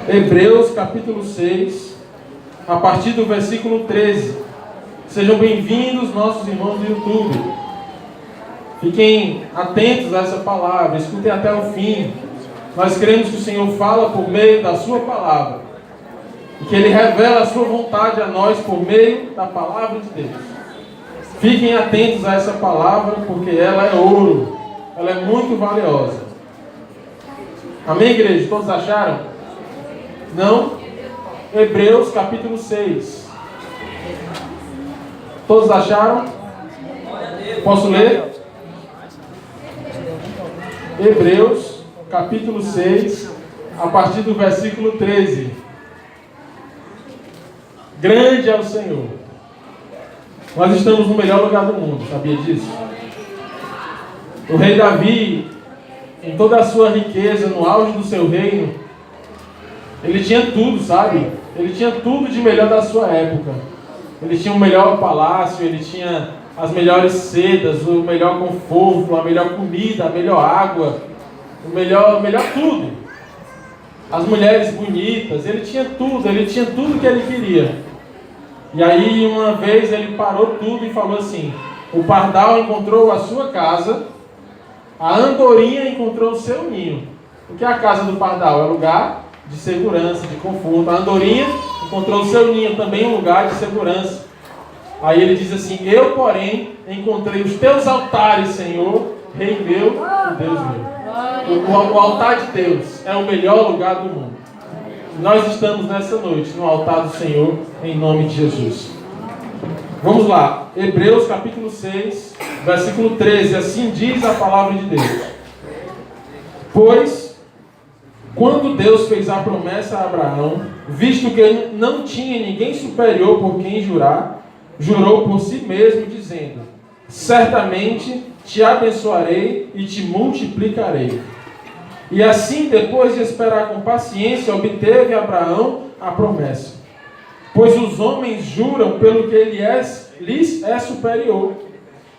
Hebreus capítulo 6, a partir do versículo 13. Sejam bem-vindos, nossos irmãos do YouTube. Fiquem atentos a essa palavra, escutem até o fim. Nós queremos que o Senhor fala por meio da sua palavra, e que Ele revela a sua vontade a nós por meio da palavra de Deus. Fiquem atentos a essa palavra, porque ela é ouro, ela é muito valiosa. Amém, igreja? Todos acharam? Não? Hebreus capítulo 6. Todos acharam? Posso ler? Hebreus capítulo 6, a partir do versículo 13. Grande é o Senhor. Nós estamos no melhor lugar do mundo, sabia disso? O rei Davi, em toda a sua riqueza, no auge do seu reino, ele tinha tudo, sabe? Ele tinha tudo de melhor da sua época. Ele tinha o melhor palácio, ele tinha as melhores sedas, o melhor conforto, a melhor comida, a melhor água, o melhor tudo. As mulheres bonitas, ele tinha tudo que ele queria. E aí, uma vez, ele parou tudo e falou assim: o pardal encontrou a sua casa, a andorinha encontrou o seu ninho. O que é a casa do pardal? É lugar de segurança, de conforto. A andorinha encontrou o seu ninho, também um lugar de segurança. Aí ele diz assim: eu, porém, encontrei os teus altares, Senhor, Rei meu e Deus meu. O altar de Deus é o melhor lugar do mundo. Nós estamos nessa noite no altar do Senhor, em nome de Jesus. Vamos lá, Hebreus capítulo 6, versículo 13, assim diz a palavra de Deus. Pois, quando Deus fez a promessa a Abraão, visto que ele não tinha ninguém superior por quem jurar, jurou por si mesmo, dizendo: certamente te abençoarei e te multiplicarei. E assim, depois de esperar com paciência, obteve Abraão a promessa. Pois os homens juram pelo que lhes é superior,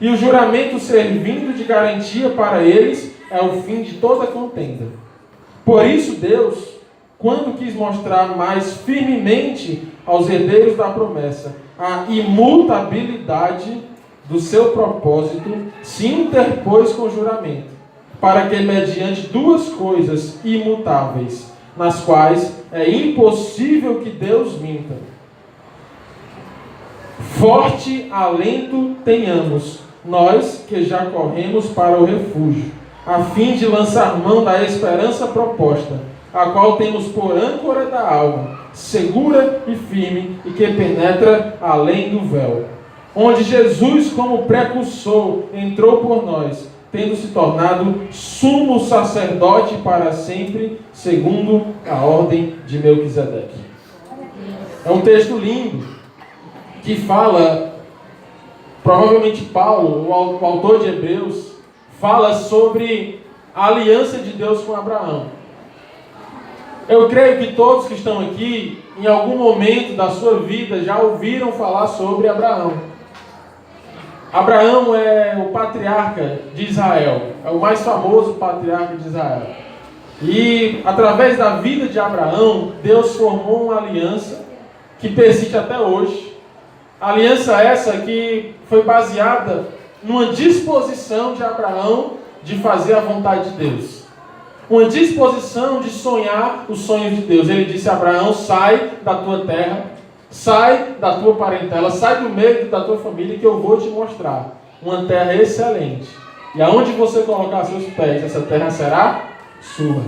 e o juramento servindo de garantia para eles é o fim de toda contenda. Por isso Deus, quando quis mostrar mais firmemente aos herdeiros da promessa a imutabilidade do seu propósito, se interpôs com juramento, para que, mediante duas coisas imutáveis, nas quais é impossível que Deus minta, forte alento tenhamos, nós que já corremos para o refúgio, a fim de lançar mão da esperança proposta, a qual temos por âncora da alma, segura e firme, e que penetra além do véu, onde Jesus, como precursor, entrou por nós, tendo se tornado sumo sacerdote para sempre, segundo a ordem de Melquisedeque. É um texto lindo, que fala, provavelmente Paulo, o autor de Hebreus, fala sobre a aliança de Deus com Abraão. Eu creio que todos que estão aqui, em algum momento da sua vida, já ouviram falar sobre Abraão. Abraão é o patriarca de Israel, é o mais famoso patriarca de Israel. E através da vida de Abraão, Deus formou uma aliança que persiste até hoje. Aliança essa que foi baseada numa disposição de Abraão de fazer a vontade de Deus. Uma disposição de sonhar os sonhos de Deus. Ele disse a Abraão: sai da tua terra, sai da tua parentela, sai do meio da tua família, que eu vou te mostrar uma terra excelente. E aonde você colocar seus pés, essa terra será sua.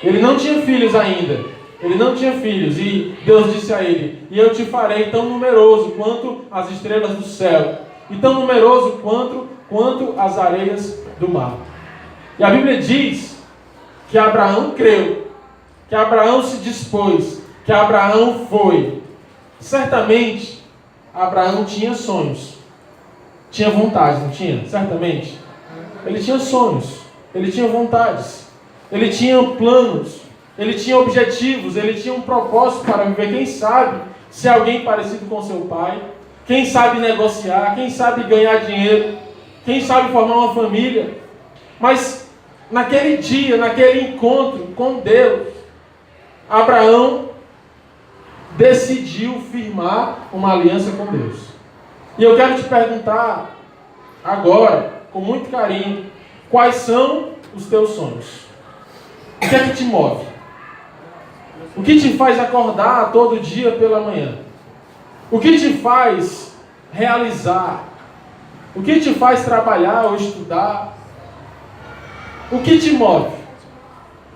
Ele não tinha filhos ainda. Ele não tinha filhos. E Deus disse a ele: e eu te farei tão numeroso quanto as estrelas do céu, e tão numeroso quanto as areias do mar. E a Bíblia diz que Abraão creu, que Abraão se dispôs, que Abraão foi. Certamente, Abraão tinha sonhos, tinha vontade, não tinha? Certamente. Ele tinha sonhos, ele tinha vontades, ele tinha planos, ele tinha objetivos, ele tinha um propósito para viver. Quem sabe ser alguém parecido com seu pai, quem sabe negociar, quem sabe ganhar dinheiro, quem sabe formar uma família. Mas naquele dia, naquele encontro com Deus, Abraão decidiu firmar uma aliança com Deus. E eu quero te perguntar agora, com muito carinho, quais são os teus sonhos? O que é que te move? O que te faz acordar todo dia pela manhã? O que te faz realizar? O que te faz trabalhar ou estudar? O que te move?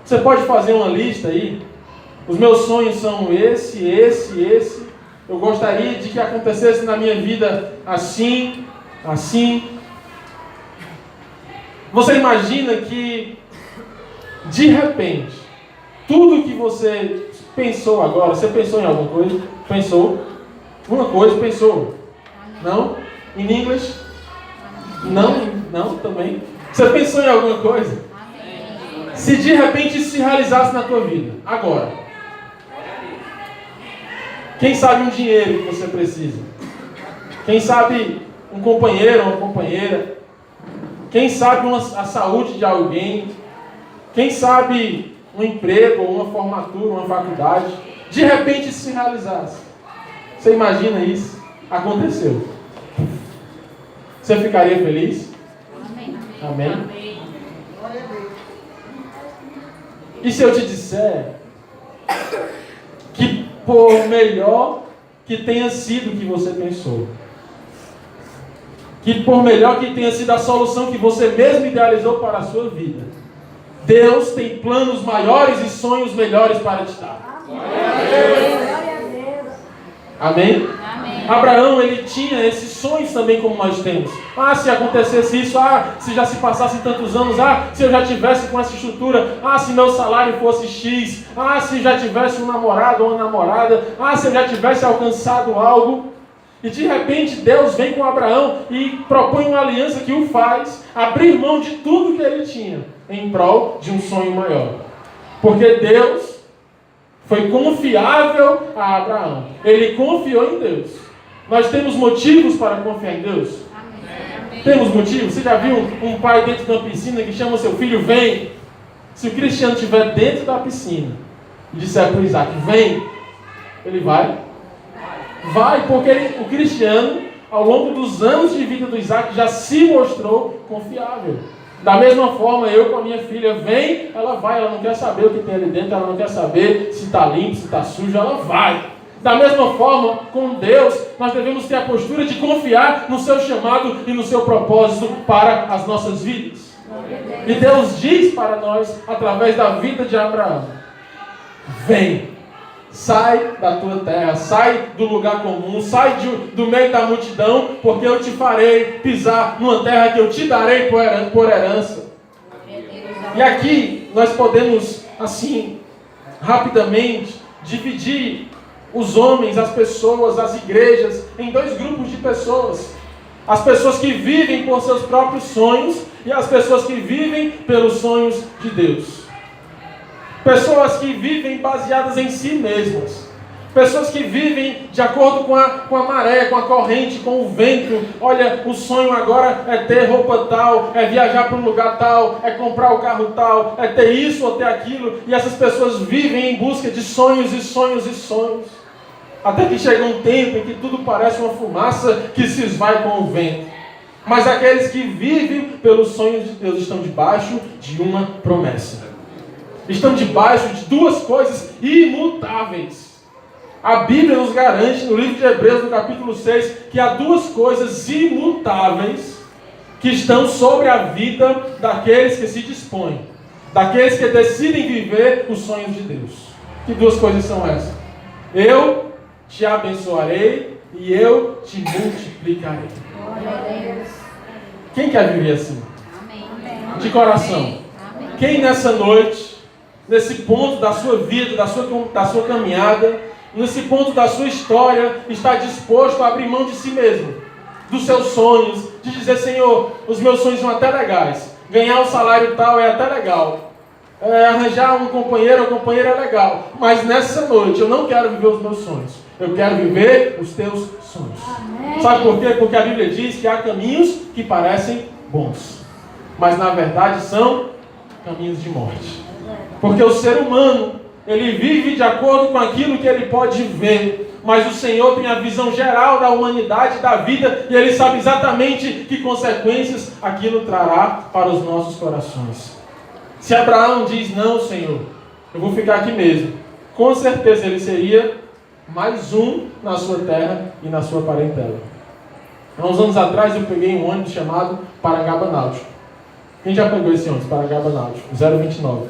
Você pode fazer uma lista aí? Os meus sonhos são esse. Eu gostaria de que acontecesse na minha vida assim. Você imagina que, de repente, tudo que você pensou agora, você pensou em alguma coisa? Pensou? Uma coisa, pensou? Não? In English? Não também. Você pensou em alguma coisa? Se de repente isso se realizasse na tua vida, agora. Quem sabe um dinheiro que você precisa? Quem sabe um companheiro ou uma companheira? Quem sabe a saúde de alguém? Quem sabe um emprego, ou uma formatura, uma faculdade? De repente isso se realizasse. Você imagina isso? Aconteceu. Você ficaria feliz? Amém? E se eu te disser que por melhor que tenha sido o que você pensou, que por melhor que tenha sido a solução que você mesmo idealizou para a sua vida, Deus tem planos maiores e sonhos melhores para te dar. Amém? Abraão, ele tinha esses sonhos também como nós temos. Se acontecesse isso, se já se passassem tantos anos, se eu já tivesse com essa estrutura, se meu salário fosse X, se já tivesse um namorado ou uma namorada, se eu já tivesse alcançado algo. E de repente Deus vem com Abraão e propõe uma aliança que o faz abrir mão de tudo que ele tinha em prol de um sonho maior. Porque Deus foi confiável a Abraão. Ele confiou em Deus. Nós temos motivos para confiar em Deus? Amém. Temos motivos? Você já viu um pai dentro de uma piscina que chama seu filho, vem? Se o Cristiano estiver dentro da piscina e disser para o Isaac, vem, ele vai? Vai, porque o Cristiano, ao longo dos anos de vida do Isaac, já se mostrou confiável. Da mesma forma, eu com a minha filha, vem, ela vai, ela não quer saber o que tem ali dentro, ela não quer saber se está limpo, se está sujo, ela vai. Da mesma forma, com Deus, nós devemos ter a postura de confiar no seu chamado e no seu propósito para as nossas vidas. E Deus diz para nós, através da vida de Abraão, vem, sai da tua terra, sai do lugar comum, sai do meio da multidão, porque eu te farei pisar numa terra que eu te darei por herança. E aqui nós podemos, assim, rapidamente, dividir os homens, as pessoas, as igrejas, em dois grupos de pessoas. As pessoas que vivem por seus próprios sonhos e as pessoas que vivem pelos sonhos de Deus. Pessoas que vivem baseadas em si mesmas. Pessoas que vivem de acordo com a maré, com a corrente, com o vento. Olha, o sonho agora é ter roupa tal, é viajar para um lugar tal, é comprar o carro tal, é ter isso ou ter aquilo. E essas pessoas vivem em busca de sonhos e sonhos e sonhos. Até que chega um tempo em que tudo parece uma fumaça que se esvai com o vento. Mas aqueles que vivem pelos sonhos de Deus estão debaixo de uma promessa. Estão debaixo de duas coisas imutáveis. A Bíblia nos garante, no livro de Hebreus, no capítulo 6, que há duas coisas imutáveis que estão sobre a vida daqueles que se dispõem, daqueles que decidem viver os sonhos de Deus. Que duas coisas são essas? Eu te abençoarei e eu te multiplicarei. Quem quer viver assim? De coração. Quem nessa noite, nesse ponto da sua vida, da sua caminhada, nesse ponto da sua história, está disposto a abrir mão de si mesmo, dos seus sonhos, de dizer, Senhor, os meus sonhos são até legais, ganhar um salário tal é até legal, arranjar um companheiro ou companheira é legal, mas nessa noite eu não quero viver os meus sonhos, eu quero viver os teus sonhos. Amém. Sabe por quê? Porque a Bíblia diz que há caminhos que parecem bons, mas na verdade são caminhos de morte. Porque o ser humano, Ele vive de acordo com aquilo que ele pode ver. Mas o Senhor tem a visão geral da humanidade, da vida, e Ele sabe exatamente que consequências aquilo trará para os nossos corações. Se Abraão diz, não, Senhor, eu vou ficar aqui mesmo, com certeza ele seria mais um na sua terra e na sua parentela. Há uns anos atrás eu peguei um ônibus chamado Parangaba Náutico. Quem já pegou esse ônibus, Parangaba Náutico, 029?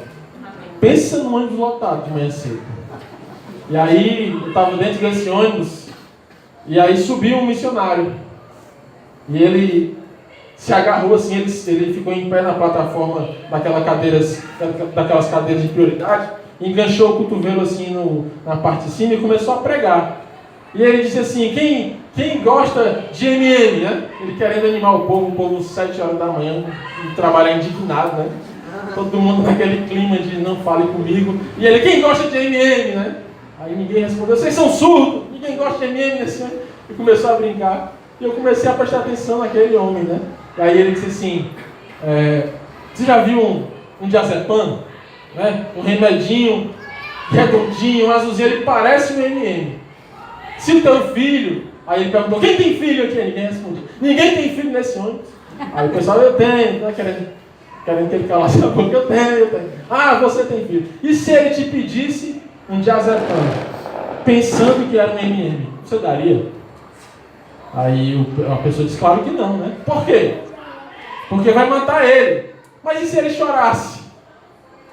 Pensa num ônibus lotado de manhã cedo. E aí, eu estava dentro desse ônibus, e aí subiu um missionário. E ele se agarrou assim, ele ficou em pé na plataforma daquelas cadeiras de prioridade, enganchou o cotovelo assim na parte de cima e começou a pregar. E ele disse assim, quem gosta de M&M, né? Ele querendo animar o povo 7 horas da manhã, trabalhar indignado, né? Todo mundo naquele clima de não fale comigo. E ele, quem gosta de M&M, né? Aí ninguém respondeu, vocês são surdos, ninguém gosta de M&M nesse ano. E começou a brincar. E eu comecei a prestar atenção naquele homem, né? E aí ele disse assim, você já viu um diazepam? Né? Um remedinho redondinho, um azulzinho, ele parece um M&M. Se o teu filho... Aí ele perguntou, quem tem filho aqui? Ninguém respondeu. Ninguém tem filho nesse ônibus. Aí o pessoal, eu tenho, né? Querendo que ele calasse a boca, eu tenho. Ah, você tem filho. E se ele te pedisse um diazepam, pensando que era um M&M, você daria? Aí a pessoa disse, claro que não, né? Por quê? Porque vai matar ele. Mas e se ele chorasse?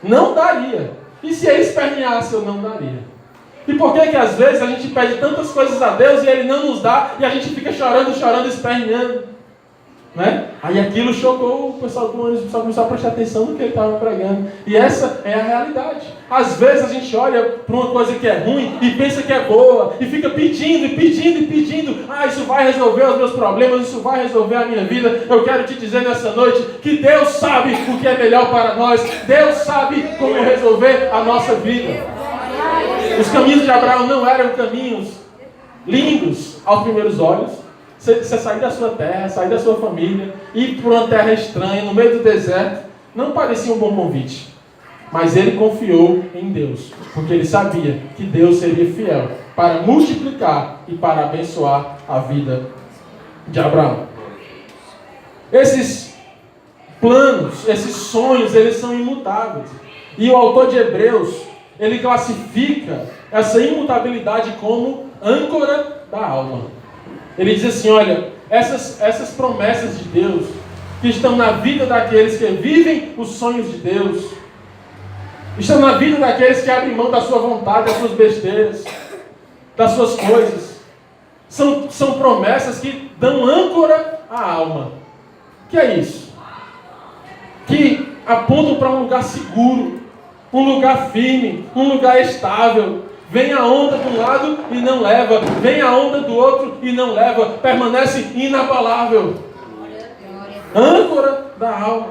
Não daria. E se ele esperneasse, eu não daria. E por que às vezes a gente pede tantas coisas a Deus e Ele não nos dá, e a gente fica chorando, esperneando? Né? Aí aquilo chocou o pessoal do ônibus, o pessoal começou a prestar atenção no que ele estava pregando. E essa é a realidade. Às vezes a gente olha para uma coisa que é ruim e pensa que é boa, e fica pedindo. Ah, isso vai resolver os meus problemas, isso vai resolver a minha vida. Eu quero te dizer nessa noite que Deus sabe o que é melhor para nós. Deus sabe como resolver a nossa vida. Os caminhos de Abraão não eram caminhos lindos aos primeiros olhos. Você sair da sua terra, sair da sua família, ir para uma terra estranha, no meio do deserto, não parecia um bom convite. Mas ele confiou em Deus, porque ele sabia que Deus seria fiel para multiplicar e para abençoar a vida de Abraão. Esses planos, esses sonhos, eles são imutáveis. E o autor de Hebreus, ele classifica essa imutabilidade como âncora da alma. Ele diz assim, olha, essas promessas de Deus, que estão na vida daqueles que vivem os sonhos de Deus, estão na vida daqueles que abrem mão da sua vontade, das suas besteiras, das suas coisas. São promessas que dão âncora à alma. O que é isso? Que apontam para um lugar seguro, um lugar firme, um lugar estável. Vem a onda de um lado e não leva. Vem a onda do outro e não leva. Permanece inabalável. Âncora da alma.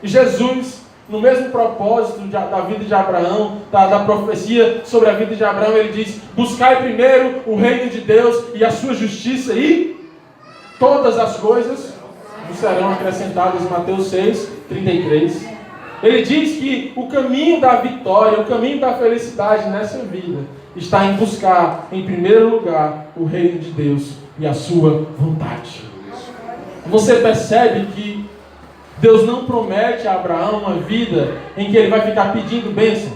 E Jesus, no mesmo propósito da vida de Abraão, da profecia sobre a vida de Abraão, ele diz, buscai primeiro o reino de Deus e a sua justiça, e todas as coisas vos serão acrescentadas. Mateus 6, 33. Ele diz que o caminho da vitória, o caminho da felicidade nessa vida está em buscar, em primeiro lugar, o reino de Deus e a sua vontade. Você percebe que Deus não promete a Abraão uma vida em que ele vai ficar pedindo bênção.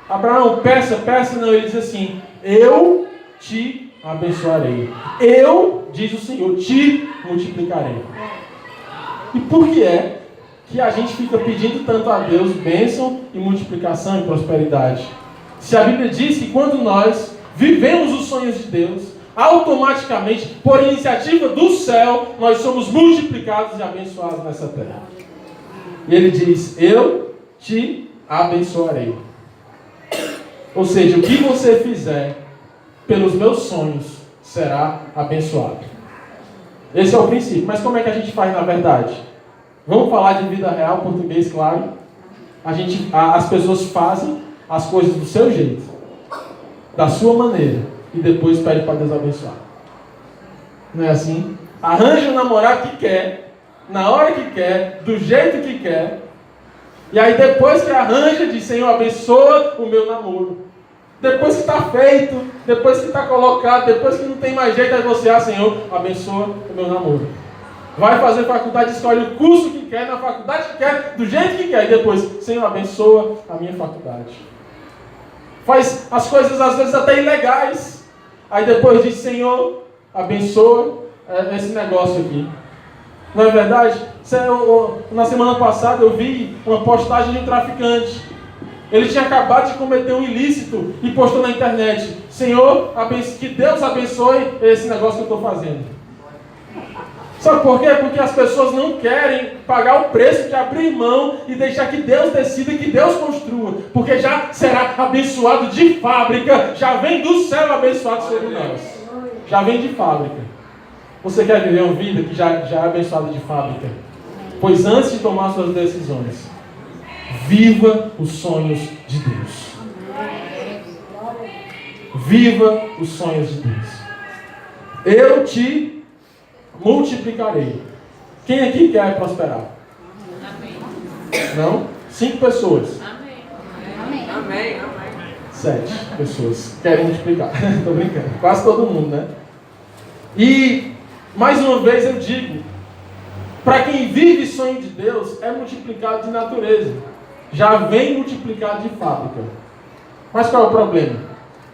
Abraão, peça, não. Ele diz assim, eu te abençoarei. Eu, diz o Senhor, te multiplicarei. E por que é que a gente fica pedindo tanto a Deus bênção e multiplicação e prosperidade? Se a Bíblia diz que quando nós vivemos os sonhos de Deus, automaticamente, por iniciativa do céu, nós somos multiplicados e abençoados nessa terra. E ele diz, eu te abençoarei. Ou seja, o que você fizer pelos meus sonhos será abençoado. Esse é o princípio. Mas como é que a gente faz na verdade? Vamos falar de vida real, português, claro. As pessoas fazem as coisas do seu jeito, da sua maneira, e depois pede para Deus abençoar. Não é assim? Arranja um namorado que quer, na hora que quer, do jeito que quer, e aí depois que arranja, diz, Senhor, abençoa o meu namoro. Depois que está feito, depois que está colocado, depois que não tem mais jeito, aí você, Senhor, abençoa o meu namoro. Vai fazer faculdade, escolhe o curso que quer, na faculdade que quer, do jeito que quer. E depois, Senhor, abençoa a minha faculdade. Faz as coisas às vezes até ilegais. Aí depois diz, Senhor, abençoa esse negócio aqui. Não é verdade? Na semana passada eu vi uma postagem de um traficante. Ele tinha acabado de cometer um ilícito e postou na internet. Senhor, que Deus abençoe esse negócio que eu estou fazendo. Sabe por quê? Porque as pessoas não querem pagar o preço de abrir mão e deixar que Deus decida e que Deus construa. Porque já será abençoado de fábrica. Já vem do céu abençoado sobre nós. Já vem de fábrica. Você quer viver uma vida que já é abençoada de fábrica? Pois antes de tomar suas decisões, viva os sonhos de Deus. Viva os sonhos de Deus. Eu te multiplicarei. Quem aqui quer prosperar? Amém. Não? 5 pessoas. Amém. Amém. 7 pessoas querem multiplicar. Estou brincando. Quase todo mundo, né? E, mais uma vez eu digo, para quem vive sonho de Deus, é multiplicado de natureza. Já vem multiplicado de fábrica. Mas qual é o problema?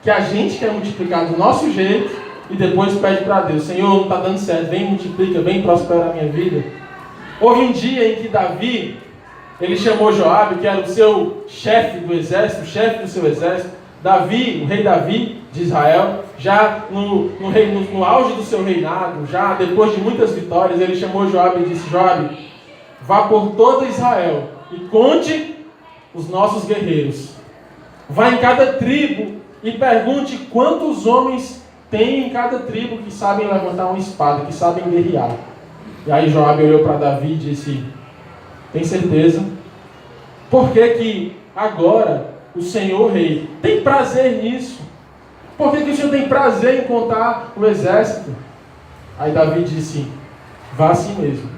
Que a gente quer multiplicar do nosso jeito e depois pede para Deus, Senhor, não está dando certo, vem multiplica, vem prospera a minha vida. Houve um dia em que Davi, ele chamou Joabe, que era o seu chefe do exército, o chefe do seu exército. Davi, o rei Davi de Israel, já no auge do seu reinado, já depois de muitas vitórias, ele chamou Joabe e disse, Joabe, vá por todo Israel e conte os nossos guerreiros. Vá em cada tribo e pergunte quantos homens tem em cada tribo que sabem levantar uma espada, que sabem guerrear. E aí Joabe olhou para Davi e disse, tem certeza? Por que agora o Senhor rei tem prazer nisso? Por que o Senhor tem prazer em contar o exército? Aí Davi disse, vá assim mesmo.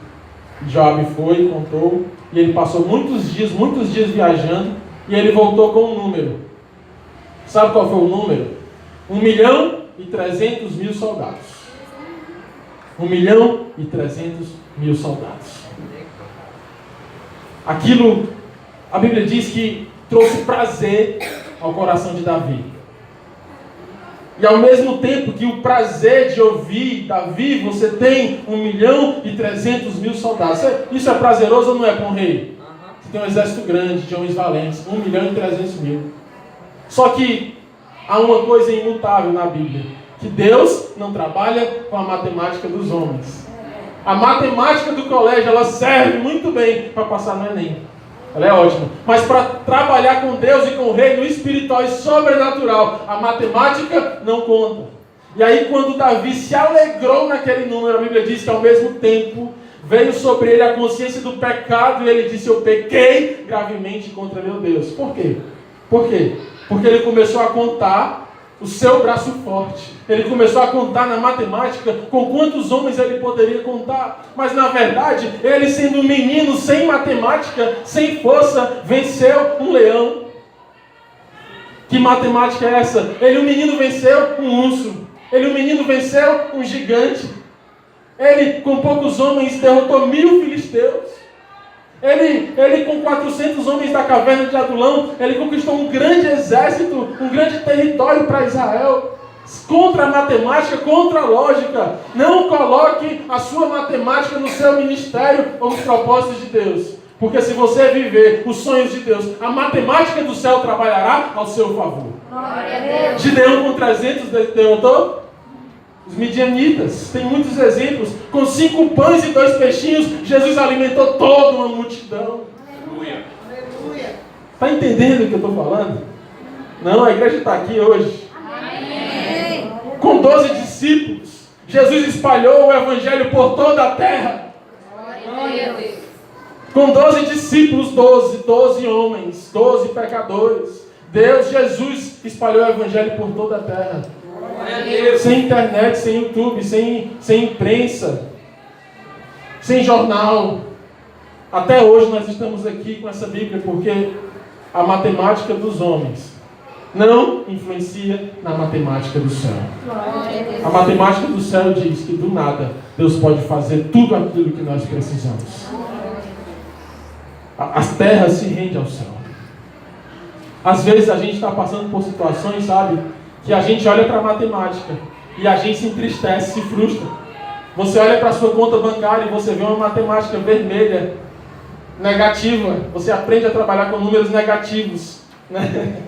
E Joabe foi, contou, e ele passou muitos dias viajando, e ele voltou com um número. Sabe qual foi o número? 1.300.000 soldados. 1.300.000 soldados. Aquilo, a Bíblia diz que trouxe prazer ao coração de Davi. E ao mesmo tempo que o prazer de ouvir Davi, você tem 1.300.000 soldados. Isso é prazeroso ou não é para um rei? Você tem um exército grande de homens valentes, 1.300.000. Só que há uma coisa imutável na Bíblia, que Deus não trabalha com a matemática dos homens. A matemática do colégio, ela serve muito bem para passar no Enem. Ela é ótima. Mas para trabalhar com Deus e com o reino espiritual e sobrenatural, a matemática não conta. E aí quando Davi se alegrou naquele número, a Bíblia diz que ao mesmo tempo veio sobre ele a consciência do pecado e ele disse, eu pequei gravemente contra meu Deus. Por quê? Por quê? Porque ele começou a contar o seu braço forte. Ele começou a contar na matemática com quantos homens ele poderia contar. Mas na verdade, ele sendo um menino sem matemática, sem força, venceu um leão. Que matemática é essa? Ele, um menino, venceu um urso. Ele, um menino, venceu um gigante. Ele, com poucos homens, derrotou 1.000 filisteus. Ele com 400 homens da caverna de Adulão, ele conquistou um grande exército, um grande território para Israel. Contra a matemática, contra a lógica. Não coloque a sua matemática no seu ministério ou nos propósitos de Deus. Porque se você viver os sonhos de Deus, a matemática do céu trabalhará ao seu favor. Glória a Deus. Gideão com 300 derrotou os midianitas. Tem muitos exemplos. Com 5 pães e 2 peixinhos, Jesus alimentou toda uma multidão. Aleluia. Está entendendo o que eu estou falando? Não, a igreja está aqui hoje. Amém. Com 12 discípulos, Jesus espalhou o evangelho por toda a terra. Glória a Deus. Com 12 discípulos, 12 homens, 12 pecadores. Jesus espalhou o evangelho por toda a terra. Sem internet, sem YouTube, sem imprensa, sem jornal. Até hoje nós estamos aqui com essa Bíblia porque a matemática dos homens não influencia na matemática do céu. A matemática do céu diz que do nada Deus pode fazer tudo aquilo que nós precisamos. A terra se rende ao céu. Às vezes a gente está passando por situações, sabe, que a gente olha para a matemática e a gente se entristece, se frustra. Você olha para a sua conta bancária e você vê uma matemática vermelha, negativa. Você aprende a trabalhar com números negativos, né?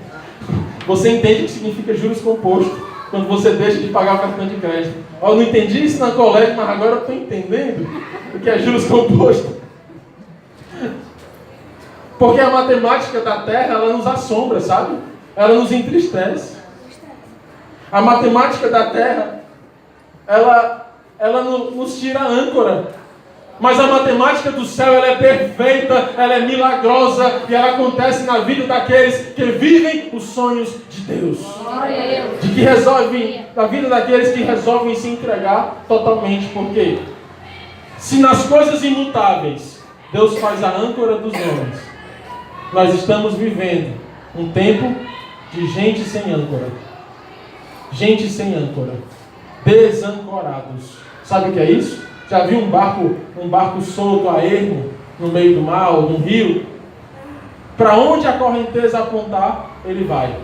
Você entende o que significa juros compostos quando você deixa de pagar o cartão de crédito. Eu não entendi isso na colégio, mas agora eu estou entendendo o que é juros compostos. Porque a matemática da terra, ela nos assombra, sabe? Ela nos entristece. A matemática da terra, ela nos tira a âncora. Mas a matemática do céu, ela é perfeita, ela é milagrosa e ela acontece na vida daqueles que vivem os sonhos de Deus. De que resolvem, na vida daqueles que resolvem se entregar totalmente. Porque se nas coisas imutáveis Deus faz a âncora dos homens, nós estamos vivendo um tempo de gente sem âncora. Gente sem âncora. Desancorados. Sabe o que é isso? Já viu um barco solto a ermo no meio do mar ou no rio? Para onde a correnteza apontar, ele vai.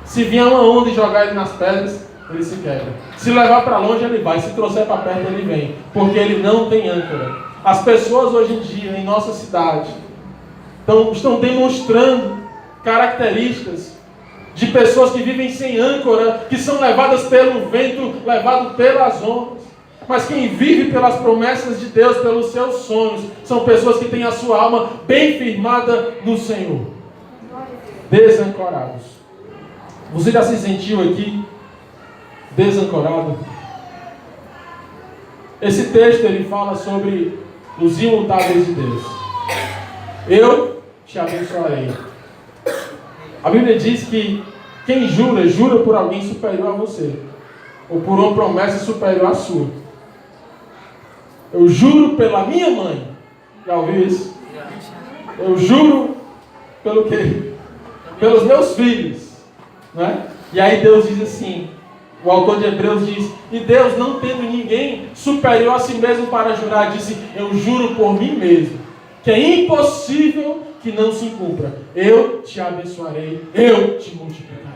Se vier uma onda e jogar ele nas pedras, ele se quebra. Se levar para longe, ele vai. Se trouxer para perto, ele vem. Porque ele não tem âncora. As pessoas hoje em dia, em nossa cidade, estão demonstrando características de pessoas que vivem sem âncora, que são levadas pelo vento, levadas pelas ondas. Mas quem vive pelas promessas de Deus, pelos seus sonhos, são pessoas que têm a sua alma bem firmada no Senhor. Desancorados. Você já se sentiu aqui desancorado? Esse texto ele fala sobre os imutáveis de Deus. Eu te abençoarei. A Bíblia diz que quem jura, jura por alguém superior a você, ou por uma promessa superior à sua. Eu juro pela minha mãe. Já ouviu isso? Eu juro pelo quê? Pelos meus filhos. Né? E aí Deus diz assim, o autor de Hebreus diz, e Deus, não tendo ninguém superior a si mesmo para jurar, disse, eu juro por mim mesmo, que é impossível que não se cumpra. Eu te abençoarei, eu te multiplicarei.